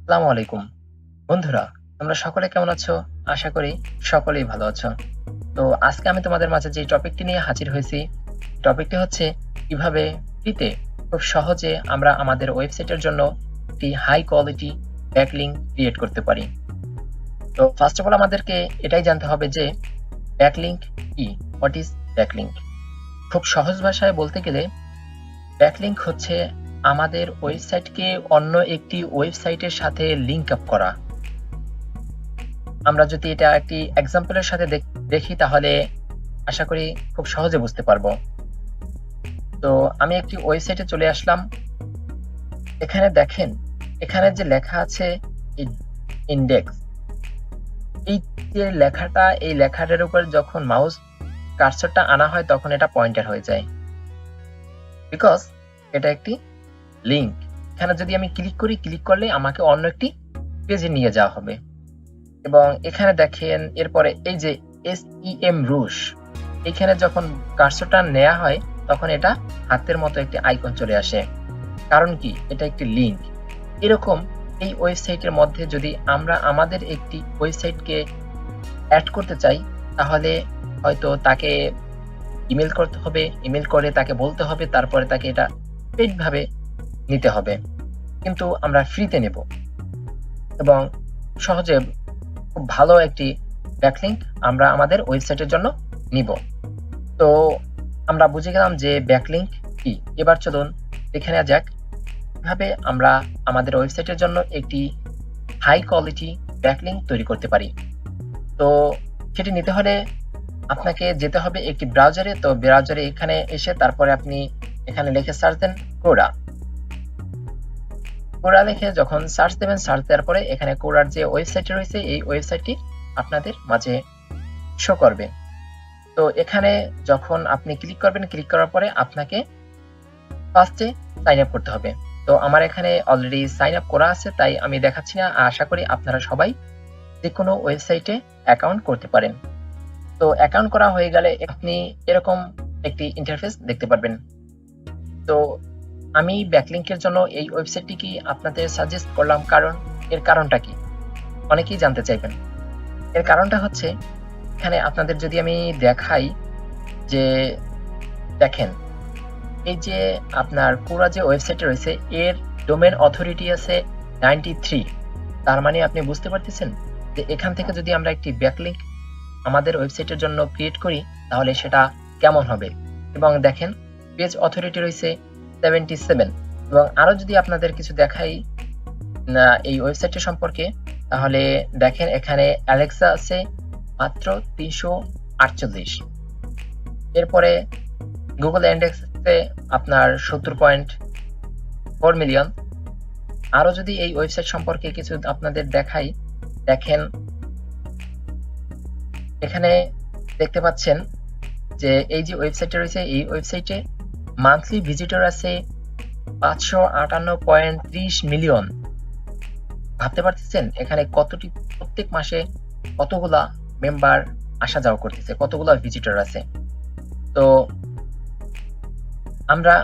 আসসালামু আলাইকুম বন্ধুরা, তোমরা সকলে কেমন আছো? আশা করি সকলেই ভালো আছো। তো আজকে আমি তোমাদের মাঝে যে টপিকটি নিয়ে হাজির হয়েছি, টপিকটি হচ্ছে কিভাবে ফ্রিতে খুব সহজে আমরা আমাদের ওয়েবসাইটের জন্য একটি হাই কোয়ালিটি ব্যাকলিংক ক্রিয়েট করতে পারি। তো ফার্স্ট অফ অল আমাদেরকে এটাই জানতে হবে যে ব্যাকলিংক কি, হোয়াট ইজ ব্যাকলিংক। খুব সহজ ভাষায় বলতে গেলে ব্যাকলিংক হচ্ছে আমাদের ওয়েবসাইটকে অন্য একটি ওয়েবসাইটের সাথে লিংক আপ করা। আমরা যদি এটা একটি এক্সাম্পলের সাথে দেখি তাহলে আশা করি খুব সহজে বুঝতে পারবো। তো আমি একটি ওয়েবসাইটে চলে আসলাম। এখানে দেখেন, এখানে যে লেখা আছে ইন্ডেক্স, এই যে লেখাটা, এই লেখাটার উপর যখন মাউস কার্সরটা আনা হয় তখন এটা পয়েন্টার হয়ে যায়, বিকজ এটা একটি লিংক। এখানে যদি আমি ক্লিক করি, ক্লিক করলে আমাকে অন্য একটি পেজে নিয়ে যাওয়া হবে। এবং এখানে দেখেন এরপরে এই যে SEM রুশ, এখানে যখন কার্সরটা নেওয়া হয় তখন এটা হাতের মতো একটি আইকন চলে আসে। কারণ কি? এটা একটি লিংক। এরকম এই ওয়েবসাইটের মধ্যে যদি আমরা আমাদের একটি ওয়েবসাইটকে অ্যাড করতে চাই তাহলে হয়তো তাকে ইমেল করতে হবে, ইমেল করে তাকে বলতে হবে, তারপরে তাকে এটা পেইড ভাবে নিতে হবে। কিন্তু আমরা ফ্রিতে নেব এবং সহজে খুব ভালো একটি ব্যাকলিংক আমরা আমাদের ওয়েবসাইটের জন্য নিব। তো আমরা বুঝে গেলাম যে ব্যাকলিংক কি। এবার চলুন দেখে নেওয়া যাক কিভাবে আমরা আমাদের ওয়েবসাইটের জন্য একটি হাই কোয়ালিটি ব্যাকলিংক তৈরি করতে পারি। তো সেটি নিতে হলে আপনাকে যেতে হবে একটি ব্রাউজারে। তো ব্রাউজারে এখানে এসে তারপরে আপনি এখানে লিখে সার্চ দেন কোরা লিখে যখন সার্চ দেবেন, সার্চ দেওয়ার পরে এখানে কোরার যে ওয়েবসাইটটি রয়েছে এই ওয়েবসাইটটি আপনাদের মাঝে শো করবে। তো এখানে যখন আপনি ক্লিক করবেন, ক্লিক করার পরে আপনাকে ফার্স্টে সাইন আপ করতে হবে। তো আমার এখানে অলরেডি সাইন আপ করা আছে, তাই আমি দেখাচ্ছি না। আশা করি আপনারা সবাই যে কোনো ওয়েবসাইটে অ্যাকাউন্ট করতে পারেন। তো অ্যাকাউন্ট করা হয়ে গেলে আপনি এরকম একটি ইন্টারফেস দেখতে পারবেন। তো আমি ব্যাকলিংকের জন্য এই ওয়েবসাইটটি কি আপনাদের সাজেস্ট করলাম, কারণ এর কারণটা কি অনেকেই জানতে চাইবেন। এর কারণটা হচ্ছে এখানে আপনাদের যদি আমি দেখাই যে দেখেন এই যে আপনার পুরো যে ওয়েবসাইটে রয়েছে এর ডোমেন অথরিটি আছে 93। তার মানে আপনি বুঝতে পারতেছেন যে এখান থেকে যদি আমরা একটি ব্যাকলিংক আমাদের ওয়েবসাইটের জন্য ক্রিয়েট করি তাহলে সেটা কেমন হবে। এবং দেখেন পেজ অথরিটি রয়েছে 77। এবং আরো যদি আপনাদের কিছু দেখাই না এই ওয়েবসাইটের সম্পর্কে, তাহলে দেখেন এখানে অ্যালেক্সা আছে মাত্র 348। এরপরে গুগল ইন্ডেক্সে আপনার 70.4 মিলিয়ন। আরো যদি এই ওয়েবসাইট সম্পর্কে কিছু আপনাদের দেখাই, দেখেন এখানে দেখতে পাচ্ছেন যে এই যে ওয়েবসাইটে রয়েছে এই ওয়েবসাইটে মান্থলি ভিজিটর আছে 558.30 মিলিয়ন। ভাবতে পারতেছেন এখানে কতটি প্রত্যেক মাসে কতগুলা মেম্বার আসা যাওয়া করতেছে, কতগুলা ভিজিটর আছে। তো আমরা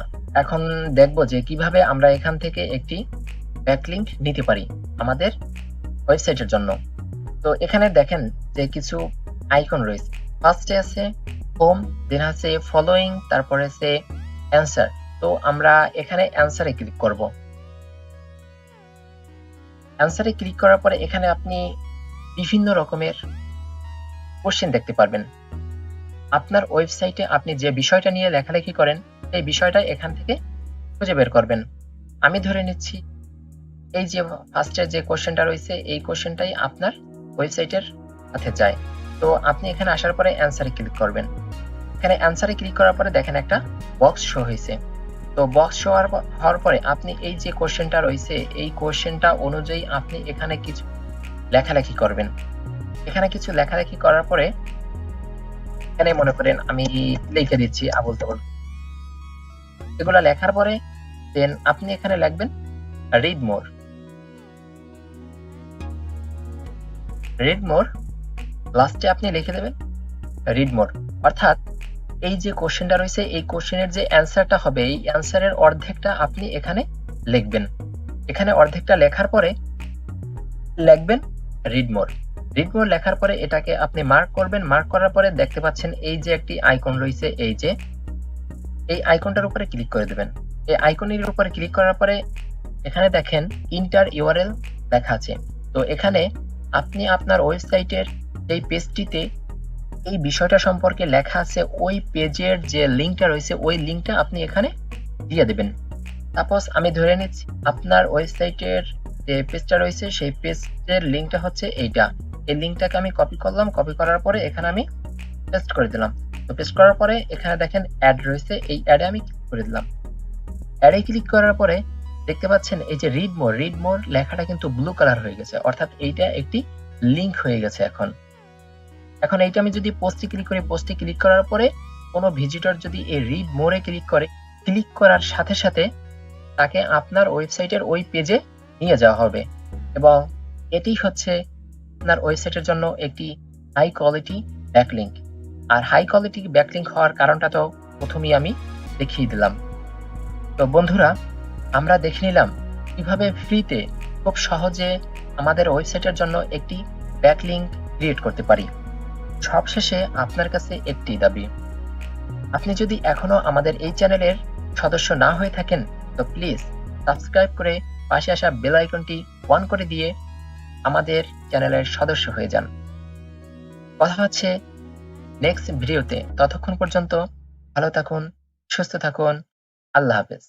এখন দেখব যে কিভাবে আমরা এখান থেকে একটি ব্যাকলিংক নিতে পারি আমাদের ওয়েবসাইটের জন্য। তো এখানে দেখেন যে কিছু আইকন রয়েছে। ফার্স্টে আছে হোম, দেন আছে ফলোইং, তারপরে আছে অ্যান্সার। তো আমরা এখানে অ্যান্সারে ক্লিক করব। অ্যান্সারে ক্লিক করার পরে এখানে আপনি বিভিন্ন রকমের কোশ্চেন দেখতে পারবেন। আপনার ওয়েবসাইটে আপনি যে বিষয়টা নিয়ে লেখালেখি করেন সেই বিষয়টা এখান থেকে খুঁজে বের করবেন। আমি ধরে নিচ্ছি এই যে ফার্স্টের যে কোশ্চেনটা রয়েছে এই কোশ্চেনটাই আপনার ওয়েবসাইটের সাথে যায়। তো আপনি এখানে আসার পরে অ্যান্সারে ক্লিক করবেন। এখানে অ্যান্সারে ক্লিক করার পরে দেখেন একটা বক্স শো হয়েছে। তো বক্স শো হওয়ার পরে আপনি এই যে কোশ্চেনটা রয়েছে এই কোশ্চেনটা অনুযায়ী আপনি এখানে কিছু লেখালেখি করবেন। এখানে কিছু লেখালেখি করার পরে এখানে মনে করেন আমি লিখে দিচ্ছি আবুল তাবুল। এগুলা লেখার পরে দেন আপনি এখানে লিখবেন রিড মোর। রিড মোর লাস্টে আপনি লিখে দেবেন রিড মোর। অর্থাৎ এই যে কোশ্চেনটা রয়েছে এই কোশ্চেনের যে অ্যান্সারটা হবে এই অ্যান্সারের অর্ধেকটা আপনি এখানে লিখবেন। এখানে অর্ধেকটা লেখার পরে লিখবেন রিড মোর। রিড মোর লেখার পরে এটাকে আপনি মার্ক করবেন। মার্ক করার পরে দেখতে পাচ্ছেন এই যে একটি আইকন রয়েছে, এই যে এই আইকনটার উপরে ক্লিক করে দেবেন। এই আইকনের উপরে ক্লিক করার পরে এখানে দেখেন ইন্টার ইউআরএল লেখা আছে। তো এখানে আপনি আপনার ওয়েবসাইটের এই পেজটিতে এই বিষয়টা সম্পর্কে লেখা আছে, ওই পেজের যে লিঙ্কটা রয়েছে ওই লিঙ্কটা আপনি এখানে দিয়ে দেবেন। সাপোজ আমি ধরে নিচ্ছি আপনার ওয়েবসাইটের যে পেজটা রয়েছে সেই পেজের লিঙ্কটা হচ্ছে এইটা। এই লিঙ্কটাকে আমি কপি করলাম, কপি করার পরে এখানে আমি পেস্ট করে দিলাম। তো পেস্ট করার পরে এখানে দেখেন অ্যাড রয়েছে, এই অ্যাডে আমি ক্লিক করে দিলাম। অ্যাডে ক্লিক করার পরে দেখতে পাচ্ছেন এই যে রিড মোর লেখাটা কিন্তু ব্লু কালার হয়ে গেছে, অর্থাৎ এইটা একটি লিঙ্ক হয়ে গেছে। এখন এইটা আমি যদি পোস্টে ক্লিক করি, পোস্টে ক্লিক করার পরে কোনো ভিজিটর যদি এই রিড মোরে ক্লিক করে, ক্লিক করার সাথে সাথে তাকে আপনার ওয়েবসাইটের ওই পেজে নিয়ে যাওয়া হবে এবং এটি হচ্ছে আপনার ওয়েবসাইটের জন্য একটি হাই কোয়ালিটি ব্যাকলিঙ্ক। আর হাই কোয়ালিটি ব্যাকলিঙ্ক হওয়ার কারণটা তো প্রথমেই আমি দেখিয়ে দিলাম। তো বন্ধুরা, আমরা দেখে নিলাম কিভাবে ফ্রিতে খুব সহজে আমাদের ওয়েবসাইটের জন্য একটি ব্যাকলিঙ্ক ক্রিয়েট করতে পারি। সবশেষে আপনার কাছে একটি দাবি, আপনি যদি এখনো আমাদের এই চ্যানেলের সদস্য না হয়ে থাকেন তো প্লিজ সাবস্ক্রাইব করে পাশে আসা বেল আইকনটি অন করে দিয়ে আমাদের চ্যানেলের সদস্য হয়ে যান। কথা হচ্ছে নেক্সট ভিডিওতে। ততক্ষণ পর্যন্ত ভালো থাকুন, সুস্থ থাকুন। আল্লাহ হাফেজ।